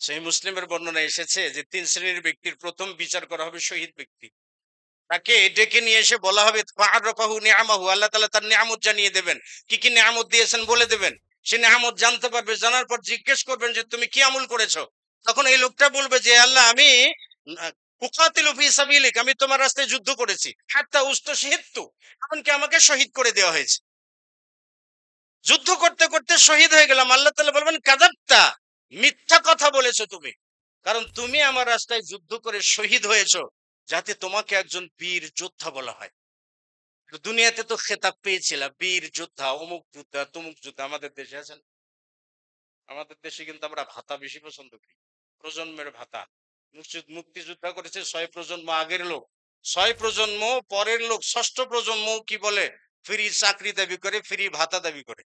সেই মুসলিমের বর্ণনা এসেছে যে 3 শ্রেণীর ব্যক্তির প্রথম বিচার করা হবে শহীদ ব্যক্তি। তাকে ডেকে নিয়ে এসে বলা হবে ফাআরাফাহু নিআমাহু, আল্লাহ তাআলা তার নিয়ামত জানিয়ে দেবেন। কি কি নিয়ামত দিয়েছেন বলে দেবেন। সে নিয়ামত জানতে পারবে, জানার পর জিজ্ঞেস করবেন যে তুমি কি আমল করেছো। তখন এই লোকটা বলবে যে আল্লাহ আমি উকাতিলু ফি সাবিলিক, আমি তোমার রাস্তায় যুদ্ধ করেছি। হাত্তা উস্তশহিদতু, এমনকি আমাকে শহীদ করে দেওয়া হয়েছে। যুদ্ধ করতে করতে শহীদ হয়ে গেলাম। আল্লাহ তাআলা বলবেন কাযাবতা, মিথ্যা কথা বলেছো তুমি। কারণ তুমি আমার রাস্তায় যুদ্ধ করে শহীদ হয়েছো, যাতে তোমাকে একজন বীর যোদ্ধা বলা হয়। তো দুনিয়াতে তো খেতাব পেয়েছিলা বীর যোদ্ধা, অমুক যোদ্ধা, তমুক যোদ্ধা। আমাদের দেশে আছেন, আমাদের দেশে কিন্তু আমরা ভাতা বেশি পছন্দ করি, প্রজন্মের ভাতা। মুক্তিযোদ্ধা করেছে 6 প্রজন্ম আগের লোক, 6 প্রজন্ম পরের লোক, ষষ্ঠ প্রজন্ম কি বলে, ফ্রি চাকরি দাবি করে, ফ্রি ভাতা দাবি করে।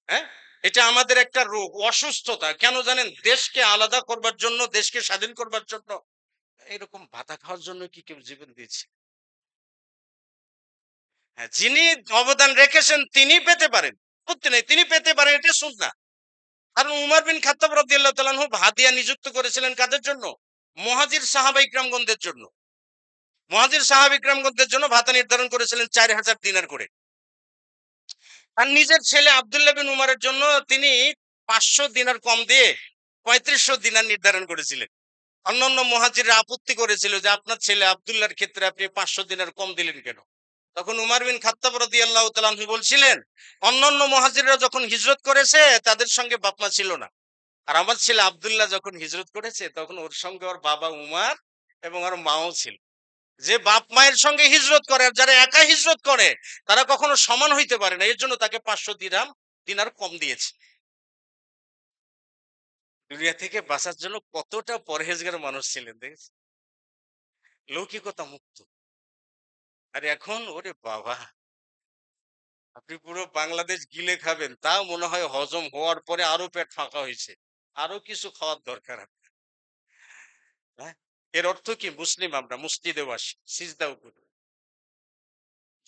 হ্যাঁ, এটা আমাদের একটা রোগ, অসুস্থতা। কেন জানেন? দেশকে আলাদা করবার জন্য, দেশকে স্বাধীন করবার জন্য এরকম ভাতা খাওয়ার জন্য কি কেউ জীবন দিয়েছে? হ্যাঁ, যিনি অবদান রেখেছেন তিনি পেতে পারেন, আপত্তি নেই, তিনি পেতে পারেন, এটা সুন্নাহ। কারণ উমর বিন খাত্তাব রাদিয়াল্লাহু তাআলা আনহু হাদিয়া নিযুক্ত করেছিলেন কাদের জন্য? মুহাজির সাহাবা ইকরামগণদের জন্য। মুহাজির সাহাবা ইকরামগণদের জন্য ভাতা নির্ধারণ করেছিলেন 4000 দিনার করে। আর নিজের ছেলে আব্দুল্লাহ বিন উমরের জন্য তিনি 500 দিনার কম দিয়ে 3500 দিনার নির্ধারণ করেছিলেন। অন্যান্য মুহাজিররা আপত্তি করেছিল যে আপনার ছেলে আব্দুল্লাহর ক্ষেত্রে আপনি 500 দিনার কম দিলেন কেন? তখন উমর বিন খাত্তাব রাদিয়াল্লাহু তাআলা আনহু বলছিলেন, অন্যান্য মুহাজিররা যখন হিজরত করেছে তাদের সঙ্গে বাপ মা ছিল না। আর আমার ছেলে আব্দুল্লাহ যখন হিজরত করেছে তখন ওর সঙ্গে ওর বাবা উমার এবং ওর মাও ছিল। যে বাপ মায়ের সঙ্গে হিজরত করে আর যারা একা হিজরত করে তারা কখনো সমান হইতে পারে না। এর জন্য তাকে 500 দিনার কম দিয়েছে। দুনিয়া থেকে বাঁচার জন্য কতটা পরহেজগার মানুষ ছিলেন দেখেছেন? লৌকিকতা মুক্ত। আর এখন ওরে বাবা, আপনি পুরো বাংলাদেশ গিলে খাবেন, তাও মনে হয় হজম হওয়ার পরে আরো পেট ফাঁকা হয়েছে, আরো কিছু খাওয়ার দরকার আপনার। হ্যাঁ, এর অর্থ কি? মুসলিম আমরা, মসজিদেও আসি, সিজদাও করি,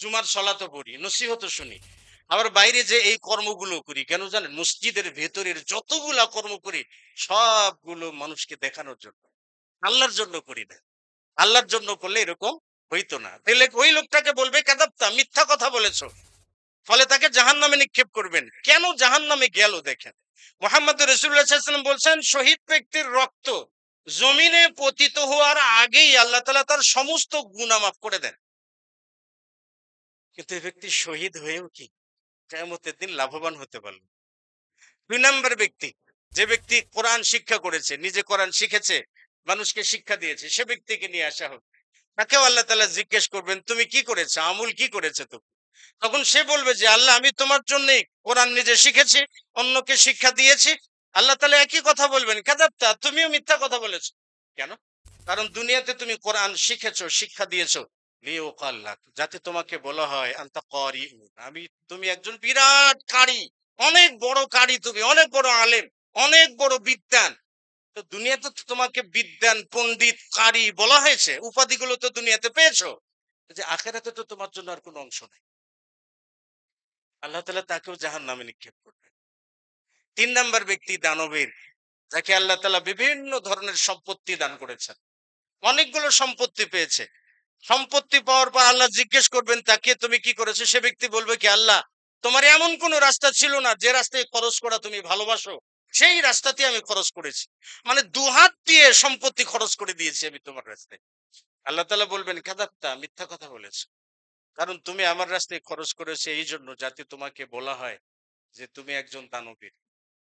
জুমার সলাতও পড়ি, নসিহতও শুনি। আবার বাইরে যে এই কর্মগুলো করি কেন জানেন? মসজিদের ভেতরের যতগুলা কর্ম করি সবগুলো মানুষকে দেখানোর জন্য, আল্লাহর জন্য করি না। আল্লাহর জন্য করলে এরকম হইতো না। তাহলে ওই লোকটাকে বলবে কাযাবতা, মিথ্যা কথা বলেছো। ফলে তাকে জাহান্নামে নিক্ষেপ করবেন। কেন জাহান্নামে গেল দেখেন। মুহাম্মদ রাসূলুল্লাহ সাল্লাল্লাহু আলাইহি ওয়াসাল্লাম বলছেন শহীদ ব্যক্তির রক্ত জমিনে পতিত হওয়ার আগেই আল্লাহ তাআলা তার সমস্ত গুনাহ মাফ করে দেন। কিন্তু এই ব্যক্তি শহীদ হয়েও কি কিয়ামতের দিন লাভবান হতে পারল? 2 নম্বর ব্যক্তি, যে ব্যক্তি কোরআন শিক্ষা করেছে, নিজে কোরআন শিখেছে, মানুষকে শিক্ষা দিয়েছে, সে ব্যক্তিকে নিয়ে আসা হবে। তাকেও আল্লাহ তাআলা জিজ্ঞেস করবেন তুমি কি করেছো, আমল কি করেছো তুমি। তখন সে বলবে যে আল্লাহ আমি তোমার জন্যই কোরআন নিজে শিখেছি, অন্যকে শিক্ষা দিয়েছি। আল্লাহ তাআলা একই কথা বলবেন কাযাবতা, তুমিও মিথ্যা কথা বলেছো। কেন? কারণ দুনিয়াতে তুমি কোরআন শিখেছো, শিক্ষা দিয়েছো লিইউকাল লাক, যাতে তোমাকে বলা হয় আনতা কারিউন, তুমি একজন বিরাট কারি, অনেক বড় কারি, তুমি অনেক বড় আলেম, অনেক বড় বিদ্বান। তো দুনিয়াতে তো তোমাকে বিদ্বান, পণ্ডিত, কারি বলা হয়েছে, উপাধিগুলো তো দুনিয়াতে পেয়েছো, যে আখেরাতে তো তোমার জন্য আর কোনো অংশ নাই। আল্লাহ তাআলা তাকেও জাহান্নামে নিক্ষেপ করবেন। 3 নম্বর ব্যক্তি দানবীর, যাকে আল্লাহ তাআলা বিভিন্ন ধরনের সম্পত্তি দান করেছেন, অনেকগুলো সম্পত্তি পেয়েছে। সম্পত্তি পাওয়ার পর আল্লাহ জিজ্ঞেস করবেন তাকে তুমি কি করেছো। সে ব্যক্তি বলবে কি আল্লাহ তোমার এমন কোন রাস্তা ছিল না যে রাস্তায় খরচ করা তুমি ভালোবাসো, সেই রাস্তাতে আমি খরচ করেছি। মানে দুহাত দিয়ে সম্পত্তি খরচ করে দিয়েছি আমি তোমার রাস্তায়। আল্লাহ তাআলা বলবেন কাযাবতা, মিথ্যা কথা বলেছো। কারণ তুমি আমার রাস্তায় খরচ করেছো এই জন্য যাতে তোমাকে বলা হয় যে তুমি একজন দানবীর।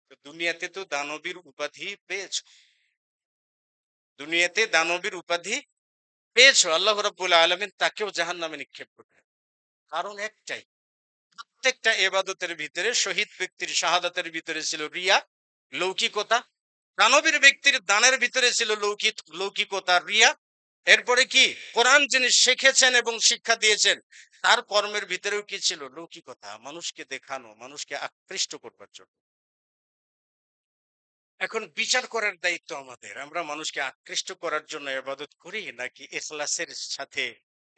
তো দুনিয়াতে তো দানবীর উপাধি পেয়েছো, দুনিয়াতে দানবীর উপাধি পেয়েছো, আল্লাহ রাব্বুল আলামিন তাকেও জাহান্নামে নিক্ষেপ করবেন। কারণ একটাই, প্রত্যেকটা ইবাদতের ভিতরে শহীদ ব্যক্তির শাহাদাতের ভিতরে ছিল রিয়া, লৌকিকতা। দানবীর ব্যক্তির দানের ভিতরে ছিল লৌকিকতা, রিয়া। এরপরে কি, কোরআন যিনি শিখেছেন এবং শিক্ষা দিয়েছেন তার কর্মের ভিতরেও কি ছিল? লৌকিকতা, মানুষকে দেখানো, মানুষকে আকৃষ্ট করবার জন্য। এখন বিচার করার দায়িত্ব আমাদের, আমরা মানুষকে আকৃষ্ট করার জন্য ইবাদত করি নাকি ইখলাসের সাথে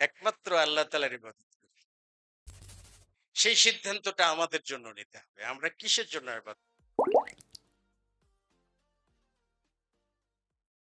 একমাত্র আল্লাহ তাআলার ইবাদত করি। সেই সিদ্ধান্তটা আমাদের জন্য নিতে হবে, আমরা কিসের জন্য ইবাদত